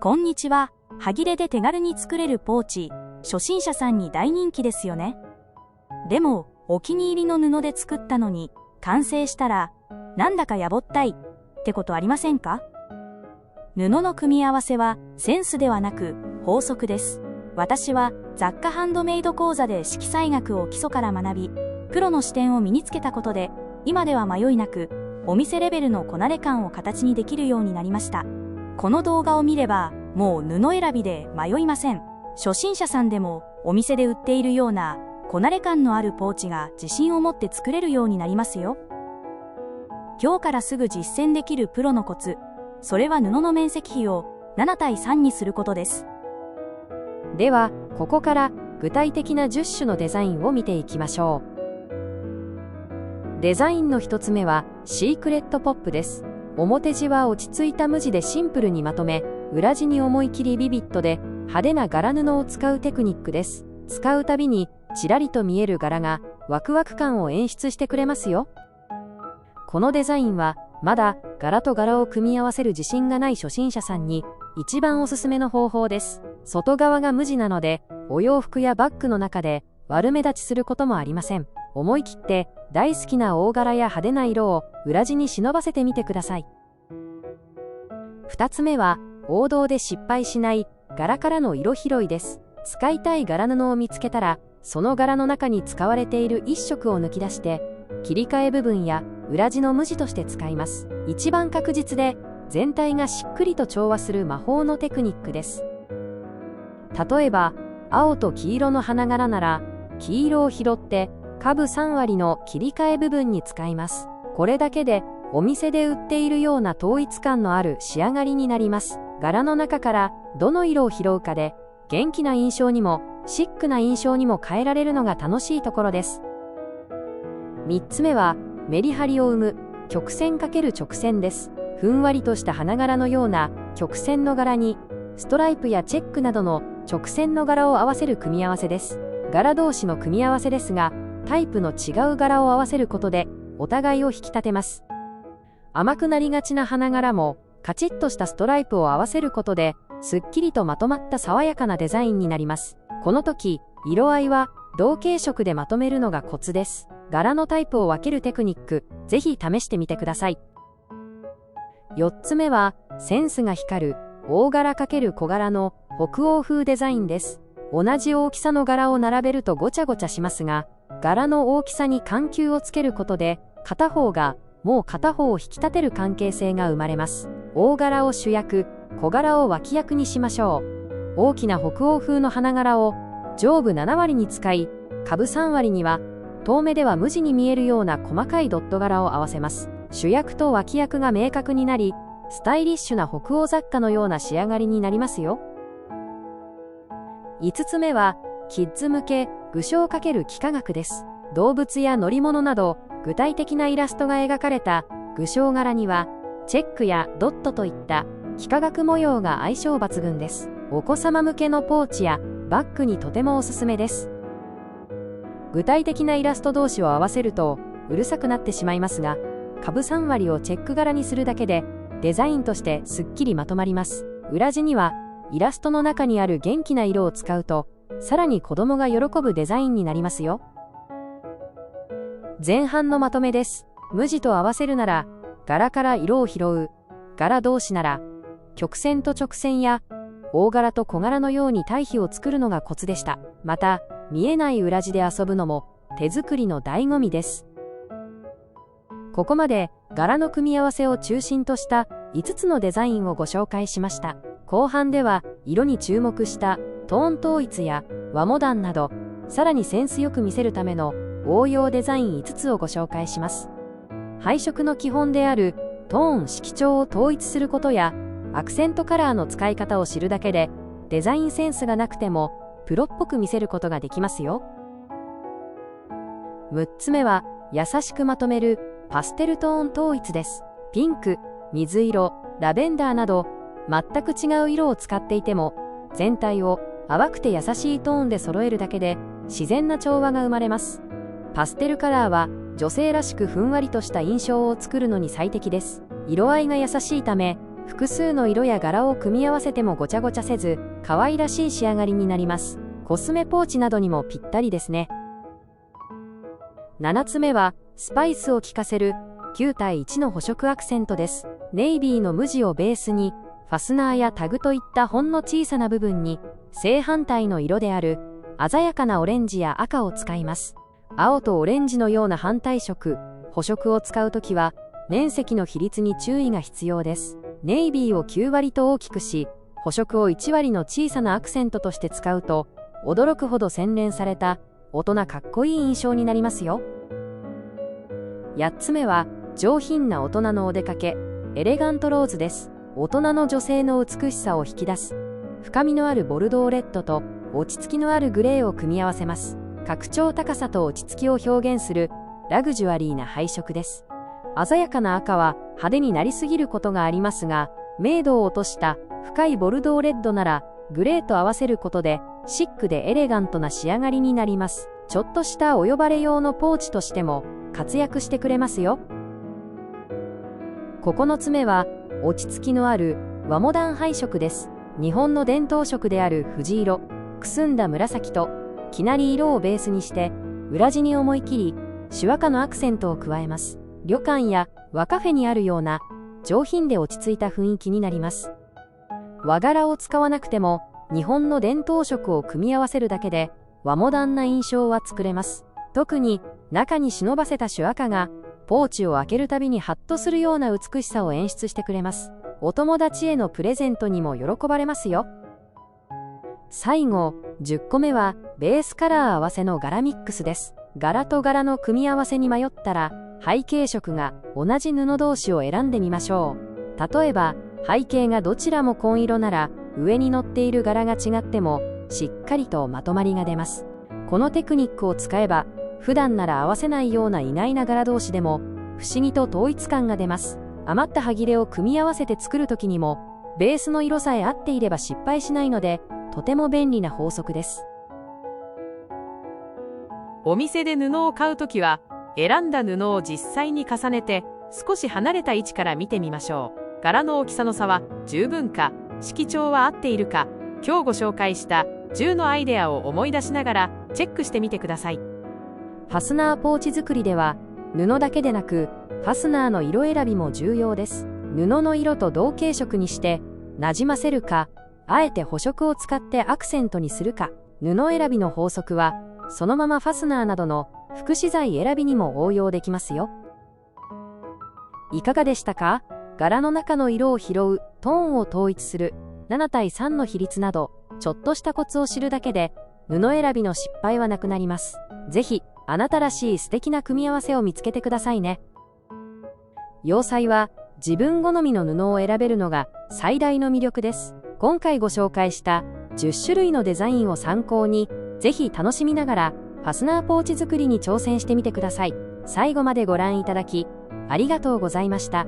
こんにちは。歯切れで手軽に作れるポーチ、初心者さんに大人気ですよね。でも、お気に入りの布で作ったのに、完成したら、なんだかやぼったいってことありませんか？布の組み合わせはセンスではなく法則です。私は雑貨ハンドメイド講座で色彩学を基礎から学び、プロの視点を身につけたことで、今では迷いなく、お店レベルのこなれ感を形にできるようになりました。この動画を見れば、もう布選びで迷いません。初心者さんでもお店で売っているようなこなれ感のあるポーチが自信を持って作れるようになりますよ。今日からすぐ実践できるプロのコツ、それは布の面積比を7対3にすることです。では、ここから具体的な10種のデザインを見ていきましょう。デザインの1つ目はシークレットポップです。表地は落ち着いた無地でシンプルにまとめ、裏地に思い切りビビッドで派手な柄布を使うテクニックです。使うたびにちらりと見える柄がワクワク感を演出してくれますよ。このデザインはまだ柄と柄を組み合わせる自信がない初心者さんに一番おすすめの方法です。外側が無地なので、お洋服やバッグの中で悪目立ちすることもありません。思い切って大好きな大柄や派手な色を裏地に忍ばせてみてください。2つ目は王道で失敗しない柄からの色拾いです。使いたい柄布を見つけたら、その柄の中に使われている一色を抜き出して切り替え部分や裏地の無地として使います。一番確実で全体がしっくりと調和する魔法のテクニックです。例えば青と黄色の花柄なら、黄色を拾って下部3割の切り替え部分に使います。これだけでお店で売っているような統一感のある仕上がりになります。柄の中からどの色を拾うかで、元気な印象にもシックな印象にも変えられるのが楽しいところです。3つ目はメリハリを生む曲線×直線です。ふんわりとした花柄のような曲線の柄にストライプやチェックなどの直線の柄を合わせる組み合わせです。柄同士の組み合わせですが、タイプの違う柄を合わせることでお互いを引き立てます。甘くなりがちな花柄もカチッとしたストライプを合わせることですっきりとまとまった爽やかなデザインになります。この時、色合いは同系色でまとめるのがコツです。柄のタイプを分けるテクニック、ぜひ試してみてください。4つ目はセンスが光る大柄×小柄の北欧風デザインです。同じ大きさの柄を並べるとごちゃごちゃしますが、柄の大きさに緩急をつけることで、片方がもう片方を引き立てる関係性が生まれます。大柄を主役、小柄を脇役にしましょう。大きな北欧風の花柄を上部7割に使い、下部3割には遠目では無地に見えるような細かいドット柄を合わせます。主役と脇役が明確になり、スタイリッシュな北欧雑貨のような仕上がりになりますよ。5つ目はキッズ向け具象×幾何学です。動物や乗り物など具体的なイラストが描かれた具象柄にはチェックやドットといった幾何学模様が相性抜群です。お子様向けのポーチやバッグにとてもおすすめです。具体的なイラスト同士を合わせるとうるさくなってしまいますが、下部3割をチェック柄にするだけでデザインとしてすっきりまとまります。裏地にはイラストの中にある元気な色を使うと、さらに子供が喜ぶデザインになりますよ。前半のまとめです。無地と合わせるなら柄から色を拾う。柄同士なら曲線と直線や大柄と小柄のように対比を作るのがコツでした。また見えない裏地で遊ぶのも手作りの醍醐味です。ここまで柄の組み合わせを中心とした5つのデザインをご紹介しました。後半では色に注目したトーン統一や和モダンなど、さらにセンスよく見せるための応用デザイン5つをご紹介します。配色の基本であるトーン色調を統一することやアクセントカラーの使い方を知るだけで、デザインセンスがなくてもプロっぽく見せることができますよ。6つ目は優しくまとめるパステルトーン統一です。ピンク、水色、ラベンダーなど全く違う色を使っていても、全体を淡くて優しいトーンで揃えるだけで自然な調和が生まれます。パステルカラーは女性らしくふんわりとした印象を作るのに最適です。色合いが優しいため、複数の色や柄を組み合わせてもごちゃごちゃせず、可愛らしい仕上がりになります。コスメポーチなどにもぴったりですね。7つ目は、スパイスを効かせる9対1の補色アクセントです。ネイビーの無地をベースに、ファスナーやタグといったほんの小さな部分に、正反対の色である鮮やかなオレンジや赤を使います。青とオレンジのような反対色、補色を使うときは、面積の比率に注意が必要です。ネイビーを9割と大きくし、補色を1割の小さなアクセントとして使うと、驚くほど洗練された大人かっこいい印象になりますよ。8つ目は、上品な大人のお出かけ、エレガントローズです。大人の女性の美しさを引き出す。深みのあるボルドーレッドと落ち着きのあるグレーを組み合わせます。格調高さと落ち着きを表現するラグジュアリーな配色です。鮮やかな赤は派手になりすぎることがありますが、明度を落とした深いボルドーレッドならグレーと合わせることでシックでエレガントな仕上がりになります。ちょっとしたお呼ばれ用のポーチとしても活躍してくれますよ。9つ目は落ち着きのある和モダン配色です。日本の伝統色である藤色、くすんだ紫ときなり色をベースにして裏地に思い切り朱赤のアクセントを加えます。旅館や和カフェにあるような上品で落ち着いた雰囲気になります。和柄を使わなくても日本の伝統色を組み合わせるだけで和モダンな印象は作れます。特に中に忍ばせた朱赤がポーチを開けるたびにハッとするような美しさを演出してくれます。お友達へのプレゼントにも喜ばれますよ。最後、10個目はベースカラー合わせの柄ミックスです。柄と柄の組み合わせに迷ったら背景色が同じ布同士を選んでみましょう。例えば背景がどちらも紺色なら上に乗っている柄が違ってもしっかりとまとまりが出ます。このテクニックを使えば普段なら合わせないような意外な柄同士でも不思議と統一感が出ます。余った端切れを組み合わせて作るときにもベースの色さえ合っていれば失敗しないのでとても便利な法則です。お店で布を買うときは選んだ布を実際に重ねて少し離れた位置から見てみましょう。柄の大きさの差は十分か、色調は合っているか、今日ご紹介した10のアイデアを思い出しながらチェックしてみてください。ファスナーポーチ作りでは布だけでなくファスナーの色選びも重要です。布の色と同系色にしてなじませるか、あえて補色を使ってアクセントにするか。布選びの法則はそのままファスナーなどの副資材選びにも応用できますよ。いかがでしたか？柄の中の色を拾う、トーンを統一する、7対3の比率など、ちょっとしたコツを知るだけで、布選びの失敗はなくなります。ぜひ、あなたらしい素敵な組み合わせを見つけてくださいね。洋裁は、自分好みの布を選べるのが最大の魅力です。今回ご紹介した10種類のデザインを参考に、ぜひ楽しみながら、ファスナーポーチ作りに挑戦してみてください。最後までご覧いただき、ありがとうございました。